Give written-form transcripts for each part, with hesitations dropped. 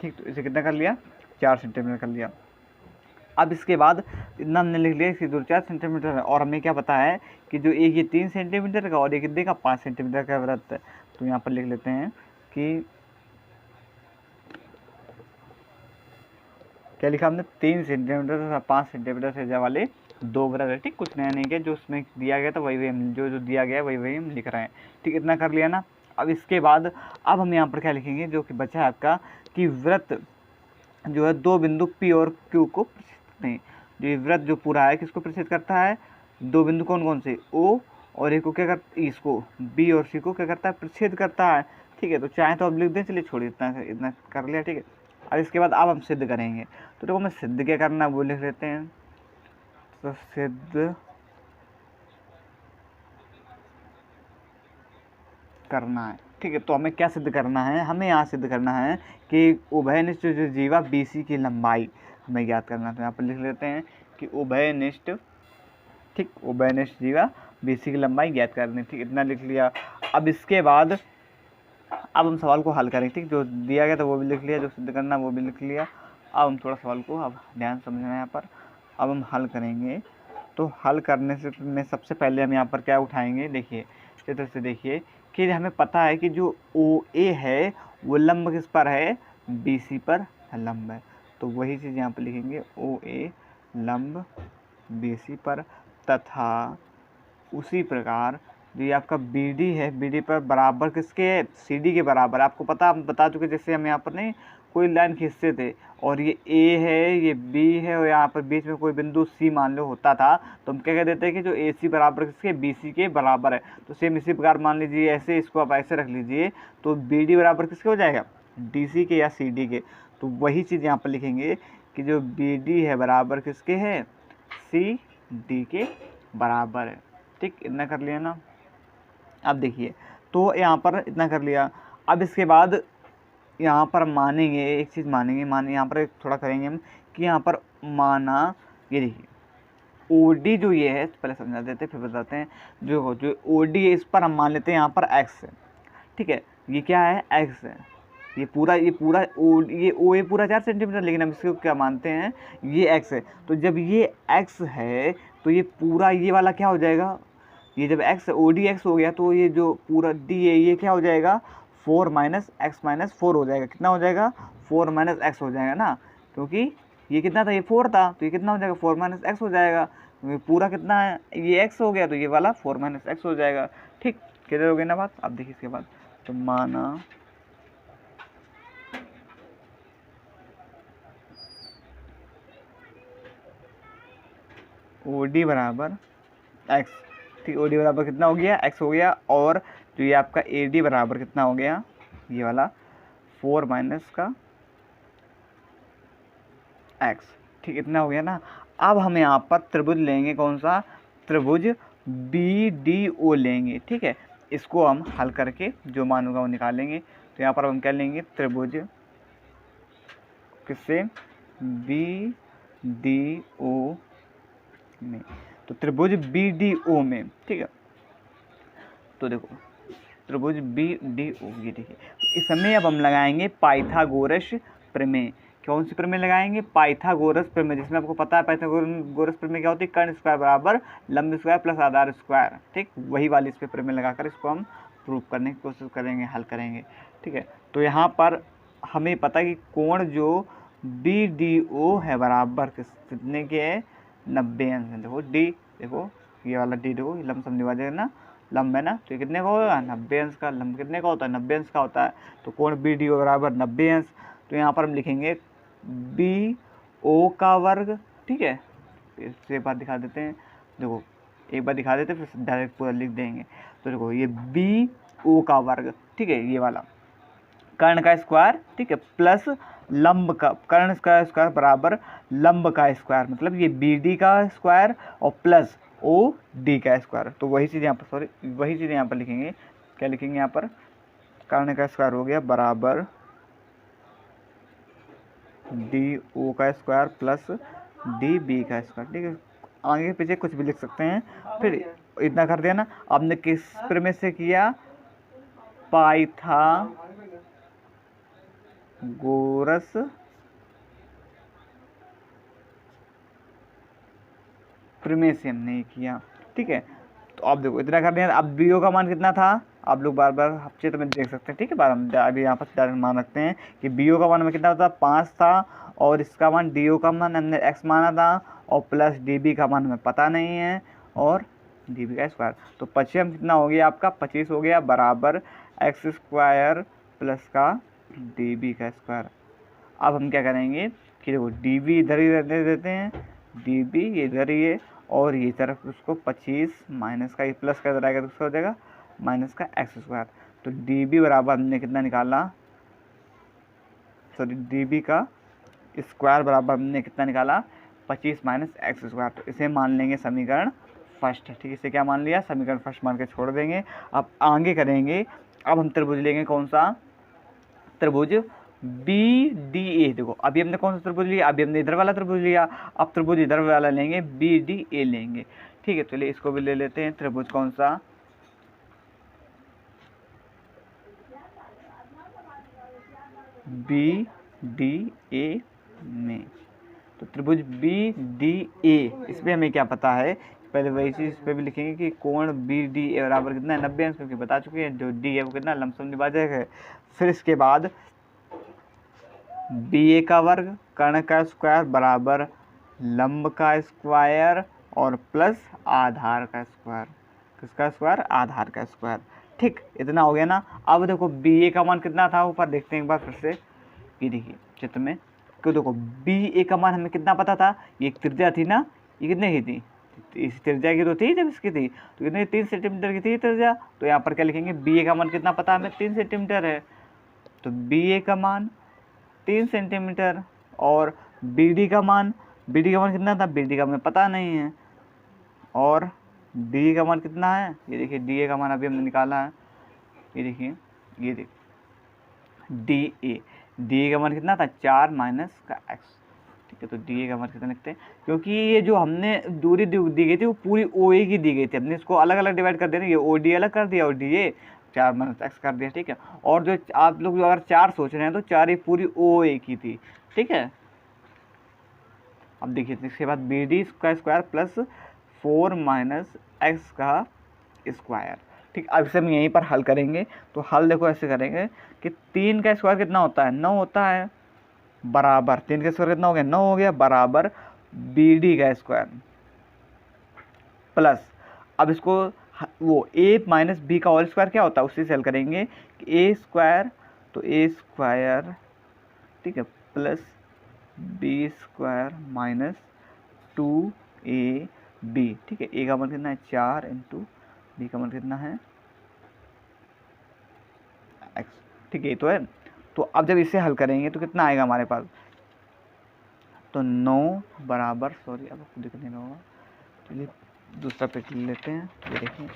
ठीक, तो इसे कितना कर लिया, 4 सेंटीमीटर कर लिया। अब इसके बाद इतना हमने लिख लिया, इसकी दूरी 4 सेंटीमीटर है, और हमें क्या पता है कि जो एक ये 3 सेंटीमीटर का और एक कितने का 5 सेंटीमीटर का वृत्त है। तो यहाँ पर लिख लेते हैं कि क्या लिखा हमने, 3 सेंटीमीटर और 5 सेंटीमीटर से वाले 2 वृत्त है। ठीक, कुछ नया नहीं किया, जो उसमें दिया गया था वही हम जो दिया गया है वही हम लिख रहे हैं। ठीक, इतना कर लिया ना। अब इसके बाद अब हम यहाँ पर क्या लिखेंगे, जो कि बचा है आपका, कि वृत्त जो है 2 बिंदु P और Q को नहीं, जो ये वृत्त जो पूरा है किसको प्रदर्शित करता है, 2 बिंदु कौन कौन से, O और एक को क्या करता, इसको B और C को क्या करता है, प्रदर्शित करता है। ठीक है, तो चाहे तो अब लिख दें, चलिए छोड़िए, इतना कर लिया। ठीक है, अब इसके बाद अब हम सिद्ध करेंगे। तो देखो, मैं सिद्ध क्या करना है वो लिख लेते हैं। तो सिद्ध करना है। ठीक है, तो हमें क्या सिद्ध करना है, हमें यहाँ सिद्ध करना है कि उभयनिष्ठ जो जीवा BC की लंबाई हमें ज्ञात करना है। तो यहाँ पर लिख लेते हैं कि उभयनिष्ठ, ठीक, उभयनिष्ठ जीवा BC की लंबाई ज्ञात करनी। ठीक, इतना लिख लिया। अब इसके बाद अब हम सवाल को हल करेंगे। ठीक, जो दिया गया था वो भी लिख लिया, जो सिद्ध करना वो भी लिख लिया। अब हम थोड़ा सवाल को अब ध्यान समझना है यहाँ पर। अब हम हल करेंगे। तो हल करने से में सबसे पहले हम यहाँ पर क्या उठाएंगे, देखिए चित्र से देखिए कि हमें पता है कि जो OA है वो लंब किस पर है, BC पर लंब है। तो वही चीज़ यहाँ पर लिखेंगे, OA लंब BC पर, तथा उसी प्रकार जो ये आपका BD है, BD पर बराबर किसके है, CD के बराबर। आपको पता, हम बता चुके, जैसे हम यहाँ पर नहीं कोई लाइन खींचते थे और ये A है, ये B है, और यहाँ पर बीच में कोई बिंदु C मान लो होता था, तो हम क्या कह देते हैं कि जो AC बराबर किसके, BC के बराबर है। तो सेम इसी प्रकार मान लीजिए, ऐसे इसको आप ऐसे रख लीजिए, तो BD बराबर किसके हो जाएगा, DC के या CD के। तो वही चीज़ यहाँ पर लिखेंगे कि जो BD है बराबर किसके है, CD के बराबर है। ठीक, इतना कर लिया ना। अब देखिए, तो यहाँ पर इतना कर लिया। अब इसके बाद यहाँ पर मानेंगे, एक चीज़ मानेंगे, यहाँ पर थोड़ा करेंगे हम कि यहाँ पर माना, ये देखिए OD जो ये है, पहले समझा देते फिर बताते हैं। जो OD है इस पर हम मान लेते हैं यहाँ पर X है। ठीक है, ये क्या है, X है। ये पूरा ये OA पूरा 4 सेंटीमीटर, लेकिन हम इसको क्या मानते हैं, ये X है। तो जब ये X है तो ये पूरा ये वाला क्या हो जाएगा, ये जब x OD x हो गया तो ये जो पूरा D है ये क्या हो जाएगा, 4 - x - 4 हो जाएगा। कितना हो जाएगा, 4 - x हो जाएगा ना, क्योंकि ये कितना था, ये 4 था, तो ये कितना हो जाएगा, 4 - x हो जाएगा। ये पूरा कितना है, ये x हो गया, तो ये वाला 4 - x हो जाएगा। ठीक, क्लियर हो गई ना बात। अब देखिए इसके बाद, तो माना OD बराबर x, ठीक, OD बराबर कितना हो गया, x हो गया, और जो ये आपका AD बराबर कितना हो गया, ये वाला 4 - का x। ठीक, इतना हो गया ना। अब हम यहाँ पर त्रिभुज लेंगे, कौन सा, त्रिभुज BDO लेंगे। ठीक है, इसको हम हल करके जो मान होगा वो निकालेंगे। तो यहाँ पर हम क्या लेंगे, त्रिभुज किससे, BDO में। तो त्रिभुज BDO में, ठीक है, तो देखो त्रिभुज BDO, ये देखिए, तो इसमें अब हम लगाएंगे पाइथागोरस प्रमेय। कौन सी प्रमेय लगाएंगे, पाइथागोरस प्रमेय, जिसमें आपको पता है पाइथागोरस प्रमेय क्या होती है, कर्ण स्क्वायर बराबर लंब स्क्वायर प्लस आधार स्क्वायर। ठीक, वही वाली इस पर प्रमेय लगाकर इसको हम प्रूव करने की कोशिश करेंगे, हल करेंगे। ठीक है, तो यहाँ पर हमें पता है कि कोण जो BDO है बराबर कितने के है, 90 अंश है। देखो D, देखो ये वाला D, देखो लंब समद्विभाजक है ना, लंब है ना, तो ये कितने का होगा, 90 अंश का। लंब कितने का होता है, 90 अंश का होता है। तो कोण BDO बराबर 90 अंश। तो यहाँ पर हम लिखेंगे BO का वर्ग। ठीक है, इससे एक बार दिखा देते हैं, देखो एक बार दिखा देते हैं फिर डायरेक्ट पूरा लिख देंगे। तो देखो ये BO का वर्ग, ठीक है, ये वाला कर्ण का स्क्वायर, ठीक है, प्लस लंब का, कर्ण का स्क्वायर बराबर लंब का स्क्वायर, मतलब ये BD का स्क्वायर और प्लस OD का स्क्वायर। तो वही चीज़ यहाँ पर, सॉरी वही चीज़ यहाँ पर लिखेंगे। क्या लिखेंगे यहाँ पर, कर्ण का स्क्वायर हो गया बराबर DO का स्क्वायर प्लस DB का स्क्वायर। ठीक है, आगे पीछे कुछ भी लिख सकते हैं। फिर इतना कर दिया ना। आपने किस प्रमेय से किया, पाइथागोरस गोरस प्रमेय से हमने किया। ठीक है, तो आप देखो इतना कर दिया। अब बीओ का मान कितना था, आप लोग बार बार चित्र में देख सकते हैं। ठीक है, बार हम अभी यहाँ पर डायरेक्ट मान रखते हैं कि बीओ का मान में कितना था, 5 था, और इसका मान डीओ का मान हमने x माना था, और प्लस डीबी का मान हमें पता नहीं है, और डीबी का स्क्वायर। तो 25 कितना हो गया आपका, 25 हो गया बराबर एक्स स्क्वायर प्लस का डीबी का स्क्वायर। अब हम क्या करेंगे कि देखो डीबी इधर ही रहने देते हैं, डीबी ये इधर ही है, और ये तरफ उसको 25 माइनस का प्लस का इधर आएगा तो उसका हो जाएगा माइनस का एक्स स्क्वायर। तो डीबी बराबर हमने कितना निकाला, सॉरी डीबी का स्क्वायर बराबर हमने कितना निकाला, 25 माइनस एक्स स्क्वायर। तो इसे मान लेंगे समीकरण फर्स्ट। ठीक है, इसे क्या मान लिया, समीकरण फर्स्ट मान के छोड़ देंगे। अब आगे करेंगे, अब हम त्रिभुज लेंगे, कौन सा त्रिभुज बी डी ए। देखो अभी हमने कौन सा त्रिभुज लिया, अभी हमने इधर वाला त्रिभुज लिया, अब त्रिभुज इधर वाला लेंगे, बी डी ए लेंगे। ठीक है, चलिए इसको भी ले लेते हैं, त्रिभुज कौन सा, बी डी ए में। तो त्रिभुज बी डी ए, इसमें हमें क्या पता है, पहले वही चीज़ इस पर भी लिखेंगे कि कोण बी डी ए बराबर कितना है 90 अंश, क्योंकि बता चुके हैं जो डी है वो कितना लमसम विभाजक है। फिर इसके बाद बी ए का वर्ग कर्ण का स्क्वायर बराबर लंब का स्क्वायर और प्लस आधार का स्क्वायर। किसका स्क्वायर, आधार का स्क्वायर। ठीक, इतना हो गया ना। अब देखो बी ए का मान कितना था, ऊपर देखते हैं एक बार फिर से, ये देखिए चित्र में, क्यों देखो बी ए का मान हमें कितना पता था, ये एक त्रिज्या थी ना, ये कितने की थी, इस त्रिज्या की तो थी जब इसकी थी, तो कितने 3 सेंटीमीटर की थी त्रिज्या। तो यहाँ पर क्या लिखेंगे, बी ए का मान कितना पता हमें 3 सेंटीमीटर है, तो बी ए का मान 3 सेंटीमीटर, और बी डी का मान कितना था, बी डी का हमें पता नहीं है, और डी का मान कितना है, ये देखिए डी ए का मान अभी हमने निकाला है, ये देखिए ये देखिए डी ए का मान कितना था, 4 माइनस का एक्स। ठीक है, तो डी ए का मान कितना लिखते हैं, क्योंकि ये जो हमने दूरी दी गई थी वो पूरी ओ ए की दी गई थी, हमने इसको अलग अलग डिवाइड कर दिया, ये ओ डी अलग कर दिया और डी ए 4 माइनस एक्स कर दिया। ठीक है, और जो आप लोग अगर 4 सोच रहे हैं तो 4 ही पूरी ओ ए की थी। ठीक है, अब देखिए इसके बाद बी डी का स्क्वायर प्लस 4 माइनस एक्स का स्क्वायर। ठीक, अब इसे हम यहीं पर हल करेंगे, तो हल देखो ऐसे करेंगे कि 3 का स्क्वायर कितना होता है, 9 होता है, बराबर 3 का स्क्वायर कितना हो गया, 9 हो गया, बराबर बी डी का स्क्वायर प्लस, अब इसको वो ए माइनस बी का होल स्क्वायर क्या होता है उससे हल करेंगे कि ए स्क्वायर, तो ए स्क्वायर, ठीक है, plus B square minus 2 A B. ठीक है, ए का मान कितना है 4 इंटू बी का मान कितना है एक्स। ठीक है, ये तो है। तो अब जब इसे हल करेंगे तो कितना आएगा हमारे पास, तो 9 बराबर, सॉरी अब आपको दिखने का होगा, चलिए दूसरा पेज ले लेते हैं, ये देखिए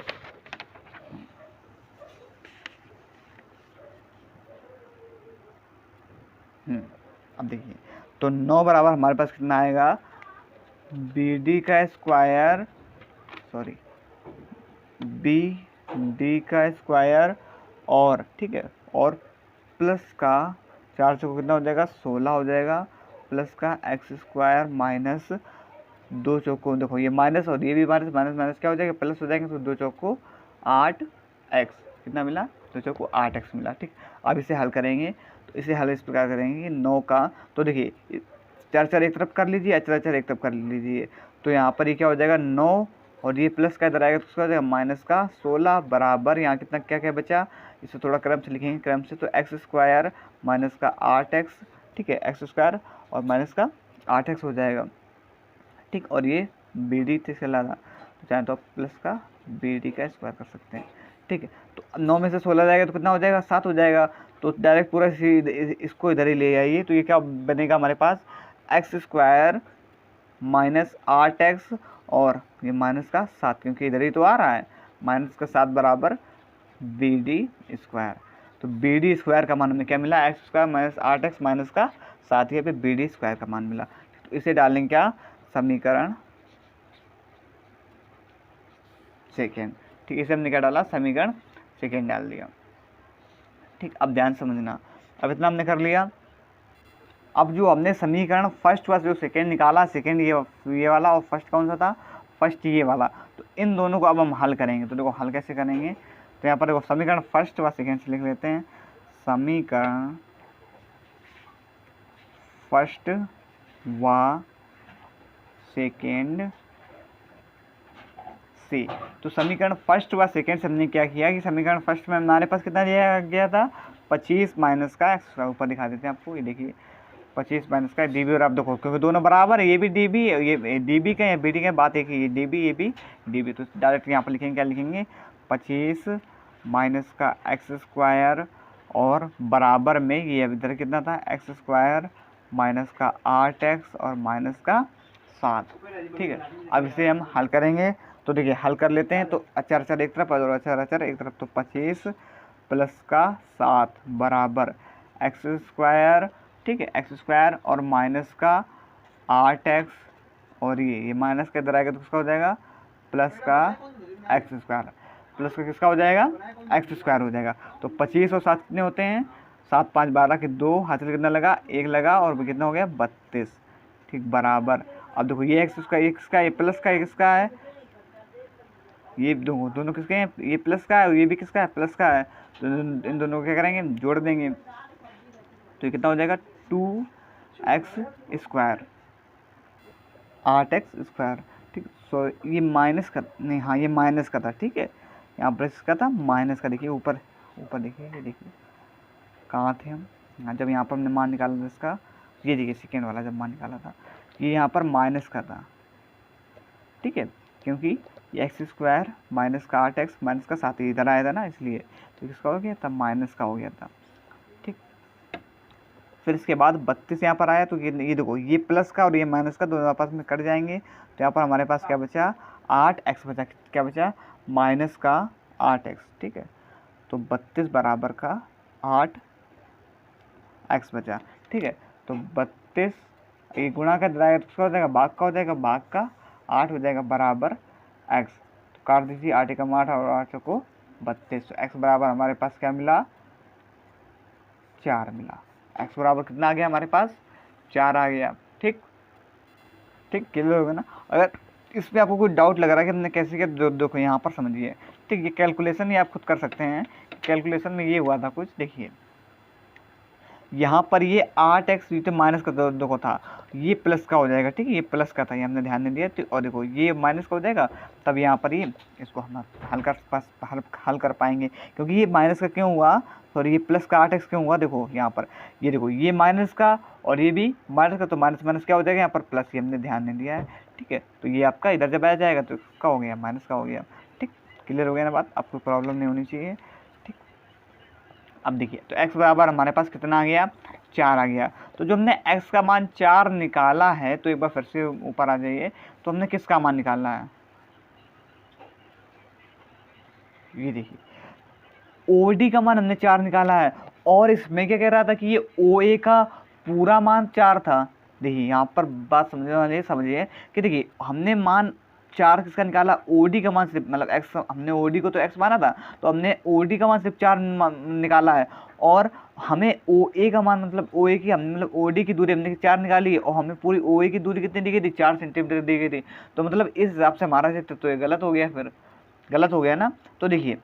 अब देखिए, तो 9 बराबर हमारे पास कितना आएगा, बी डी का स्क्वायर, सॉरी बी डी का स्क्वायर, और ठीक है, और प्लस का 4 से कितना हो जाएगा 16 हो जाएगा, प्लस का एक्स स्क्वायर माइनस 2 चौको, देखो ये माइनस और ये भी माइनस, माइनस माइनस क्या हो जाएगा प्लस हो जाएंगे, तो 2 चौको 8 एक्स, कितना मिला 2 चौको 8 एक्स मिला। ठीक, अब इसे हल करेंगे, तो इसे हल इस प्रकार करेंगे कि 9 का, तो देखिए 4 एक तरफ कर लीजिए, 4 एक तरफ कर लीजिए, तो यहाँ पर ये क्या हो जाएगा 9, और ये प्लस का इधर आएगा तो उसका हो जाएगा माइनस का 16 बराबर, यहाँ कितना क्या क्या बचा, इसे थोड़ा क्रम से लिखेंगे, क्रम से, तो एक्स स्क्वायर माइनस का 8 एक्स, ठीक है, एक्स स्क्वायर और माइनस का 8 एक्स हो जाएगा। ठीक, और ये बी डी से चला था, तो चाहे तो आप प्लस का बी डी का स्क्वायर कर सकते हैं। ठीक है, तो 9 में से 16 जाएगा तो कितना हो जाएगा 7 हो जाएगा, तो डायरेक्ट पूरा इसको इधर ही ले आइए, तो ये क्या बनेगा हमारे पास एक्स स्क्वायर माइनस 8 एक्स, और ये माइनस का 7, क्योंकि इधर ही तो आ रहा है, माइनस का 7 बराबर बी डी स्क्वायर। तो बी डी स्क्वायर का मान हमें क्या मिला, x square minus 8 x minus का 7, यहाँ पे बी डी स्क्वायर का मान मिला। तो इसे डालेंगे क्या, समीकरण सेकेंड। ठीक, इसे हमने क्या डाला, समीकरण सेकेंड डाल दिया। ठीक, अब ध्यान समझना, अब इतना हमने कर लिया, अब जो हमने समीकरण फर्स्ट व जो सेकेंड निकाला, सेकेंड ये वाला और फर्स्ट कौन सा था, फर्स्ट ये वाला, तो इन दोनों को अब हम हल करेंगे। तो देखो हल कैसे करेंगे, तो यहाँ पर देखो समीकरण फर्स्ट व सेकेंड से लिख लेते हैं, समीकरण फर्स्ट व सेकेंड से। तो समीकरण फर्स्ट व सेकेंड से हमने क्या किया कि समीकरण फर्स्ट में हमारे पास कितना दिया गया था, 25 माइनस का एक्स, ऊपर दिखा देते हैं आपको, ये देखिए 25 माइनस का डी बी, और आप देखो क्योंकि दोनों बराबर है, ये भी डी बी, ये डी बी का है, बी डी का, बात एक ही है, डी बी ये भी डी बी। तो डायरेक्ट यहाँ पर लिखेंगे, क्या लिखेंगे, 25 माइनस का एक्स स्क्वायर और बराबर में ये इधर कितना था, एक्स स्क्वायर माइनस का 8x और माइनस का 7। ठीक है, अब इसे हम हल करेंगे। तो देखिए हल कर लेते हैं, तो अचर अचर एक तरफ और अचर अचर एक तरफ, तो 25 प्लस का 7 बराबर एक्स स्क्वायर, ठीक है, एक्स स्क्वायर और माइनस का 8x, और ये माइनस का इधर आएगा तो किसका हो जाएगा, प्लस का एक्स स्क्वायर, प्लस का किसका हो जाएगा, एक्स स्क्वायर हो जाएगा। तो 25 और 7 कितने होते हैं, 7 5 12 के 2, हासिल कितना लगा, 1 लगा, और कितना हो गया 32, ठीक, बराबर। अब देखो ये एक्स स्क्वायर, ये किसका, ये प्लस का, ये किसका है, ये दोनों किसके हैं, ये प्लस का है, ये भी किसका है, प्लस का है। तो इन दोनों को क्या करेंगे, जोड़ देंगे, तो ये कितना हो जाएगा 2x स्क्वायर, 8x स्क्वायर, ठीक। सो ये माइनस का नहीं, हाँ ये माइनस का था, ठीक है, यहाँ पर इसका था माइनस का, देखिए ऊपर ऊपर देखिए, ये देखिए कहाँ थे हम, हाँ जब यहाँ पर हमने मान निकाला था इसका, ये देखिए सेकेंड वाला जब मान निकाला था, ये यहाँ पर माइनस का था, ठीक है, क्योंकि ये एक्स स्क्वायर माइनस का 8x माइनस का 7 इधर आया था ना, इसलिए तो किसका हो गया था, माइनस का हो गया था, ठीक। फिर इसके बाद 32 यहाँ पर आया, तो ये देखो ये प्लस का और ये माइनस का दोनों आपस में कट जाएंगे, तो यहाँ पर हमारे पास क्या बचा, 8x बचा, क्या बचा, माइनस का 8x, ठीक है। तो 32 बराबर का 8x बचा, ठीक है। तो 32 ये गुणा का जाएगा तो किसका हो जाएगा, भाग का हो जाएगा, भाग का 8 हो जाएगा बराबर x। तो काट दीजिए, 8 एकम 8 और 8 को 32, तो x बराबर हमारे पास क्या मिला, 4 मिला। x बराबर कितना आ गया हमारे पास, 4 आ गया, ठीक ठीक, क्लियर होगा ना। अगर इस पर आपको कोई डाउट लग रहा है कि हमने कैसे किया, देखो यहाँ पर समझिए, ठीक, ये कैलकुलेशन ही आप खुद कर सकते हैं। कैलकुलेशन में ये हुआ था कुछ, देखिए यहाँ पर ये 8x तो माइनस का देखो था, ये प्लस का हो जाएगा, ठीक है, ये प्लस का था, ये हमने ध्यान नहीं दिया, तो और देखो ये माइनस का हो जाएगा, तब यहाँ पर ये इसको हम हल कर पाएंगे, क्योंकि ये माइनस का क्यों हुआ, सॉरी ये प्लस का 8x क्यों हुआ, देखो यहाँ पर ये देखो ये माइनस का और ये भी माइनस का, तो माइनस माइनस क्या हो जाएगा यहाँ पर प्लस, ये हमने ध्यान नहीं दिया है, ठीक है। तो ये आपका इधर जब आ जाएगा तो क्या हो गया, माइनस का हो गया, ठीक, क्लियर हो गया ना बात, आपको प्रॉब्लम नहीं होनी चाहिए, ठीक। अब देखिए तो x बराबर हमारे पास कितना आ गया, 4 आ गया। तो जो हमने x का मान 4 निकाला है, तो एक बार फिर से ऊपर आ जाइए, तो हमने किसका मान निकालना है, ये देखिए OD का मान हमने 4 निकाला है, और इसमें क्या कह रहा था कि ये OA का पूरा मान 4 था। देखिए यहाँ पर बात समझने वाली समझिए कि देखिए हमने मान 4 किसका निकाला, OD का मान सिर्फ, मतलब x, हमने OD को तो x माना था, तो हमने OD का मान सिर्फ 4 निकाला है, और हमें OA का मान, मतलब OA की हमने, मतलब OD की दूरी हमने 4 निकाली है, और हमें पूरी OA की दूरी कितनी दी गई थी, 4 सेंटीमीटर दी गई थी। तो मतलब इस हिसाब से हमारा चित्र तो ये गलत हो गया, फिर गलत हो गया ना। तो देखिए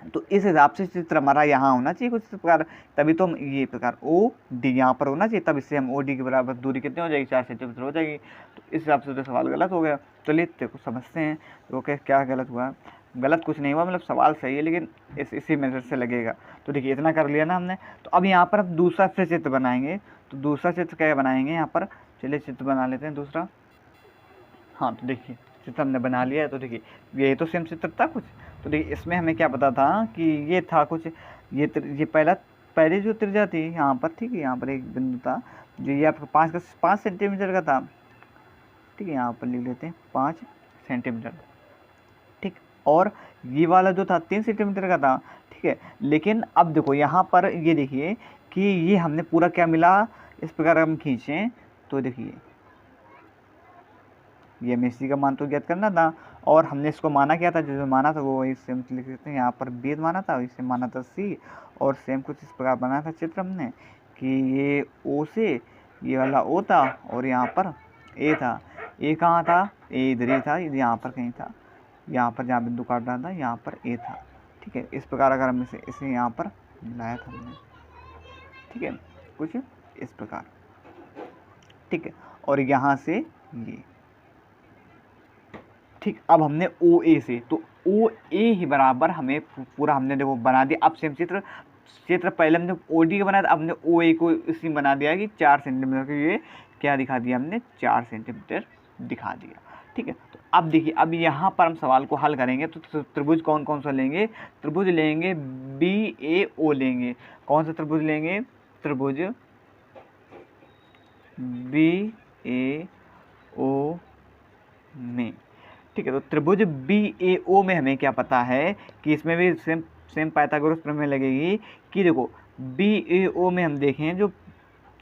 तो इस हिसाब से चित्र हमारा यहाँ होना चाहिए कुछ प्रकार, तभी तो हम ये प्रकार OD यहाँ पर होना चाहिए, तब इससे हम OD के बराबर दूरी कितनी हो जाएगी, 4 सेंटीमीटर हो जाएगी। तो इस हिसाब से तो सवाल गलत हो गया। चलिए देखो समझते हैं तो क्या गलत हुआ, गलत कुछ नहीं हुआ, मतलब सवाल सही है, लेकिन इसी मेथड से लगेगा। तो देखिए इतना कर लिया ना हमने, तो अब यहाँ पर हम दूसरा फिर चित्र बनाएंगे। तो दूसरा चित्र क्या बनाएंगे यहाँ पर, चलिए चित्र बना लेते हैं दूसरा। हाँ तो देखिए चित्र हमने बना लिया है, तो देखिए ये तो सेम चित्र था कुछ। तो देखिए इसमें हमें क्या पता था कि ये था कुछ, ये पहले जो त्रिज्या थी यहाँ पर, ठीक है, यहाँ पर एक बिंदु था जो ये आपका 5 सेंटीमीटर का था, ठीक है, यहाँ पर लिख लेते हैं 5 सेंटीमीटर, ठीक। और ये वाला जो था 3 सेंटीमीटर का था, ठीक है। लेकिन अब देखो यहाँ पर ये देखिए कि ये हमने पूरा क्या मिला, इस प्रकार हम खींचें तो देखिए ये हमें सी का मान तो ज्ञात करना था, और हमने इसको माना क्या था, जो माना था वो इससे लिख सकते हैं, यहाँ पर बेद माना था, इससे माना था सी, और सेम कुछ इस प्रकार बनाया था चित्र हमने कि ये ओ से ये वाला ओ था और यहाँ पर ए था। ए कहाँ था? ए इधर ही था, यहाँ पर कहीं था, यहाँ पर जहाँ बिंदु काट रहा था यहाँ पर ए था। ठीक है, इस प्रकार अगर हम इसे यहाँ पर मिलाया था हमने, ठीक है, कुछ इस प्रकार। ठीक है, और यहाँ से ये, ठीक। अब हमने ओ ए से, तो ओ ए ही बराबर हमें पूरा हमने देखो बना दिया। अब सेम चित्र पहले हमने ओ डी का बनाया था, अब हमने ओ ए को इसी बना दिया कि 4 सेंटीमीटर के, ये क्या दिखा दिया हमने? 4 सेंटीमीटर दिखा दिया। ठीक है, तो अब देखिए, अब यहाँ पर हम सवाल को हल करेंगे तो त्रिभुज कौन कौन सा लेंगे? त्रिभुज लेंगे बी ए ओ लेंगे। कौन सा त्रिभुज लेंगे? त्रिभुज बी ए ओ में। ठीक है, तो त्रिभुज बी ए ओ में हमें क्या पता है कि इसमें भी सेम पाइथागोरस प्रमेय लगेगी कि देखो बी ए ओ में हम देखें जो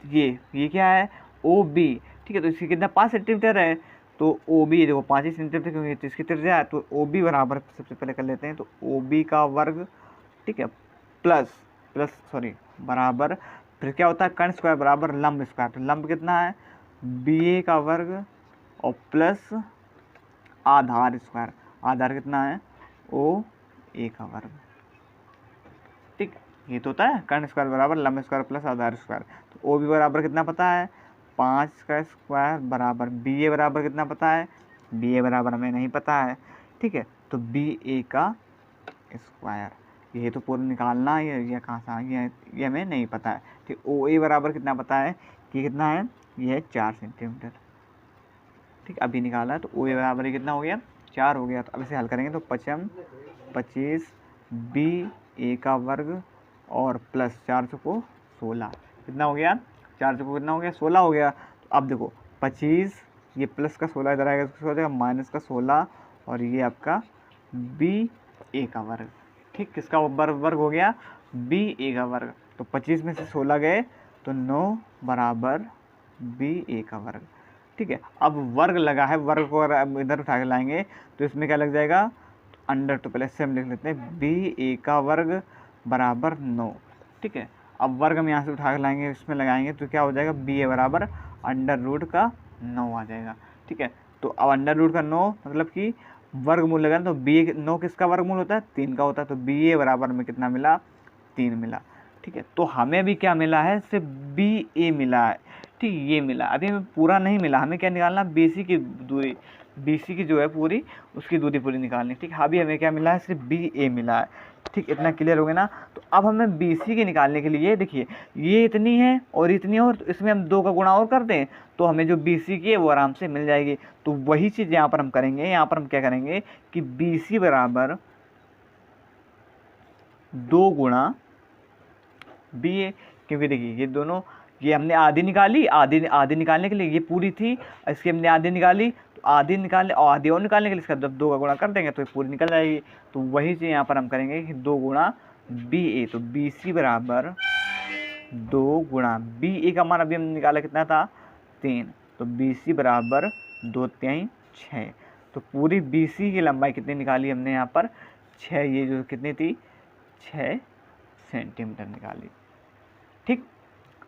ये क्या है? O B. ठीक है, तो इसकी कितना 5 सेंटीमीटर है, तो ओ बी देखो 5 ही सेंटीमीटर क्योंकि तो इसकी त्रिज्या है, तो ओ बी बराबर सबसे पहले कर लेते हैं, तो ओ बी का वर्ग, ठीक है, बराबर, फिर क्या होता है? कर्ण स्क्वायर बराबर लंब स्क्वायर। तो लंब कितना है? बी ए का वर्ग और प्लस आधार स्क्वायर। आधार कितना है? ओ ए का वर्ग। ठीक, ये तो होता है कर्ण स्क्वायर बराबर लंब स्क्वायर प्लस आधार स्क्वायर। तो ओ बी बराबर कितना पता है? 5 का स्क्वायर बराबर बी ए बराबर कितना पता है? बी ए बराबर हमें नहीं पता है। ठीक है, तो बी ए का स्क्वायर, ये तो पूरा निकालना है, ये कहाँ से आ गया? ये हमें नहीं पता है। ठीक, ओ ए बराबर कितना पता है कि कितना है? ये है 4 सेंटीमीटर। ठीक, अभी निकाला है, तो ओ ए बराबर कितना हो गया? 4 हो गया। तो अब इसे हल करेंगे तो 25 बी ए का वर्ग और प्लस 4 चौको 16 कितना हो गया? 4 चौको कितना हो गया? 16 हो गया। तो अब देखो 25, ये प्लस का 16 इधर आएगा तो हो जाएगा माइनस का 16, और ये आपका बी ए का वर्ग। ठीक, किसका वर्ग हो गया? बी ए का वर्ग। तो 25 में से 16 गए तो 9 बराबर बी ए का वर्ग। ठीक है, अब वर्ग लगा है, वर्ग को अगर इधर उठा के लाएंगे तो इसमें क्या लग जाएगा? अंडर, तो पहले से हम लिख लेते हैं बी ए का वर्ग बराबर 9। ठीक है, अब वर्ग हम यहाँ से उठा के लाएंगे, इसमें लगाएंगे तो क्या हो जाएगा? बी ए बराबर अंडर रूट का 9 आ जाएगा। ठीक है, तो अब अंडर रूट का 9 मतलब कि वर्गमूल लगा, तो बी 9 किसका वर्गमूल होता है? 3 का होता है। तो बी ए बराबर में कितना मिला? 3 मिला। ठीक है, तो हमें भी क्या मिला है? सिर्फ बी ए मिला है। ठीक, ये मिला, अभी हमें पूरा नहीं मिला, हमें क्या निकालना? बी सी की दूरी, बी सी की जो है पूरी, उसकी दूरी पूरी निकालनी। ठीक, अभी हमें क्या मिला है? सिर्फ बी ए मिला है। ठीक, इतना क्लियर हो गया ना? तो अब हमें बी सी की निकालने के लिए देखिए, ये इतनी है और इतनी और, तो इसमें हम 2 का गुणा और कर दें तो हमें जो बी सी की है वो आराम से मिल जाएगी। तो वही चीज़ यहाँ पर हम करेंगे। यहाँ पर हम क्या करेंगे कि बी सी बराबर 2 गुणा बी ए, क्योंकि देखिए ये दोनों, ये हमने आधी निकाली, आधी निकालने के लिए ये पूरी थी, इसकी हमने आधी निकाली, तो आधी निकालने और आधी और निकालने के लिए इसका जब 2 का गुणा कर देंगे तो ये पूरी निकल जाएगी। तो वही चीज़ यहाँ पर हम करेंगे कि 2 गुणा बी ए, तो बी सी बराबर 2 गुणा बी ए का मान अभी हमने निकाला कितना था? 3, तो बी सी बराबर 2 3 6। तो पूरी बी सी की लंबाई कितनी निकाली हमने यहाँ पर? 6, ये जो कितनी थी? 6 सेंटीमीटर निकाली। ठीक,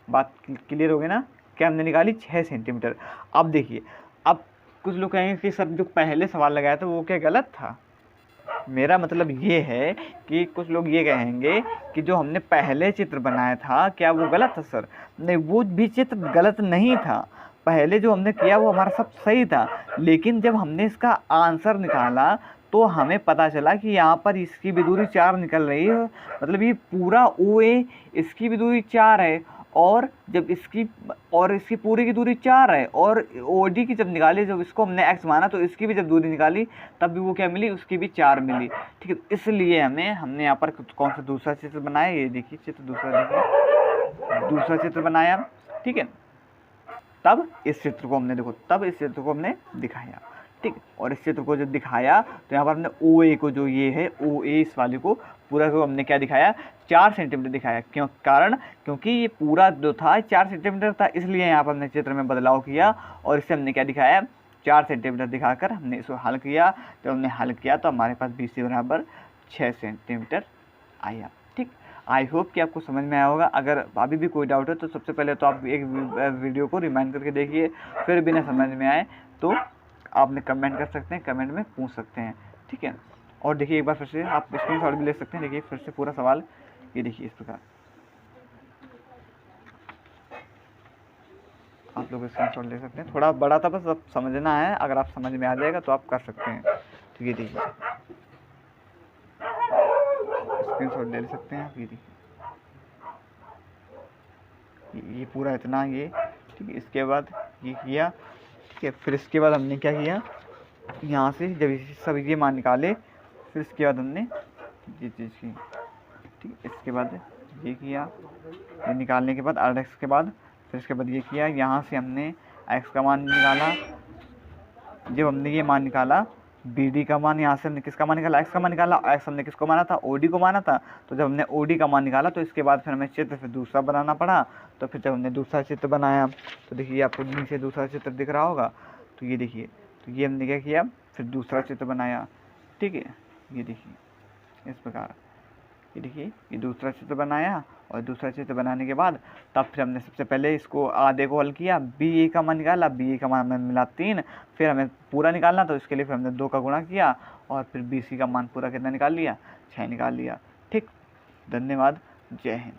बात क्लियर हो गई ना? क्या हमने निकाली? 6 सेंटीमीटर। अब देखिए, अब कुछ लोग कहेंगे कि सर जो पहले सवाल लगाया था वो क्या गलत था? मेरा मतलब ये है कि कुछ लोग ये कहेंगे कि जो हमने पहले चित्र बनाया था क्या वो गलत था? सर नहीं, वो भी चित्र गलत नहीं था। पहले जो हमने किया वो हमारा सब सही था, लेकिन जब हमने इसका आंसर निकाला तो हमें पता चला कि यहाँ पर इसकी भी दूरी 4 निकल रही है, मतलब ये पूरा ओ ए, इसकी भी दूरी 4 है, और जब इसकी पूरी की दूरी 4 है, और ओ डी की जब निकाली, जब इसको हमने एक्स माना तो इसकी भी जब दूरी निकाली तब भी वो क्या मिली? उसकी भी 4 मिली। ठीक है, इसलिए हमने यहाँ पर कौन सा दूसरा चित्र बनाया? ये देखिए चित्र दूसरा चित्र बनाया। ठीक है, तब इस चित्र को हमने दिखाया। ठीक, और इस चित्र को जब दिखाया तो यहाँ पर हमने ओ ए को, जो ये है ओ ए, इस वाले को पूरा को हमने क्या दिखाया? 4 सेंटीमीटर दिखाया। क्यों? कारण क्योंकि ये पूरा जो था 4 सेंटीमीटर था, इसलिए यहाँ पर हमने चित्र में बदलाव किया और इससे हमने क्या दिखाया? 4 सेंटीमीटर दिखाकर हमने इसको हल किया। जब हमने हल किया तो हमारे पास बी सी बराबर 6 सेंटीमीटर आया। ठीक, आई होप कि आपको समझ में आया होगा। अगर अभी भी कोई डाउट है तो सबसे पहले तो आप एक वीडियो को रिमाइंड करके देखिए, फिर बिना समझ में आए तो आपने कमेंट कर सकते हैं, कमेंट में पूछ सकते हैं, ठीक है। और देखिए एक बार फिर से आप स्क्रीनशॉट भी ले सकते हैं। देखिए फिर से पूरा सवाल ये देखिए इस प्रकार, आप लोग स्क्रीनशॉट ले सकते हैं। थोड़ा बड़ा था, बस अब समझना है, अगर आप समझ में आ जाएगा तो आप कर सकते हैं। तो ये देखिए स्क्रीनशॉट ले सकते हैं आप। ये देखिए ये पूरा इतना ये, ठीक है। इसके बाद ये किया, ठीक है। फिर इसके बाद हमने क्या किया, यहाँ से जब सब ये मान निकाले, फिर इसके बाद हमने ये चीज़ की, ठीक है। इसके बाद ये किया, ये निकालने के बाद आर एक्स के बाद फिर इसके बाद ये किया, यहाँ से हमने एक्स का मान निकाला। जब हमने ये मान निकाला बी डी का मान, यहाँ से हमने किसका मान निकाला, एक्स का मान निकाला। एक्स हमने किसको माना था, ओ डी को माना था। तो जब हमने ओ डी का मान निकाला तो इसके बाद फिर हमें चित्र फिर दूसरा बनाना पड़ा। तो फिर जब हमने दूसरा चित्र बनाया तो देखिए आपको नीचे दूसरा चित्र दिख रहा होगा। तो ये देखिए, तो ये हमने क्या किया, फिर दूसरा चित्र बनाया, ठीक है। ये देखिए इस प्रकार, ये देखिए ये दूसरा चित्र बनाया। और दूसरा चित्र बनाने के बाद तब फिर हमने सबसे पहले इसको आधे को हल किया, बी ए का मान निकाला। बी ए का मान हमें मिला 3, फिर हमें पूरा निकालना, तो इसके लिए फिर हमने 2 का गुणा किया और फिर बी सी का मान पूरा कितना निकाल लिया, 6 निकाल लिया, ठीक। धन्यवाद, जय हिंद।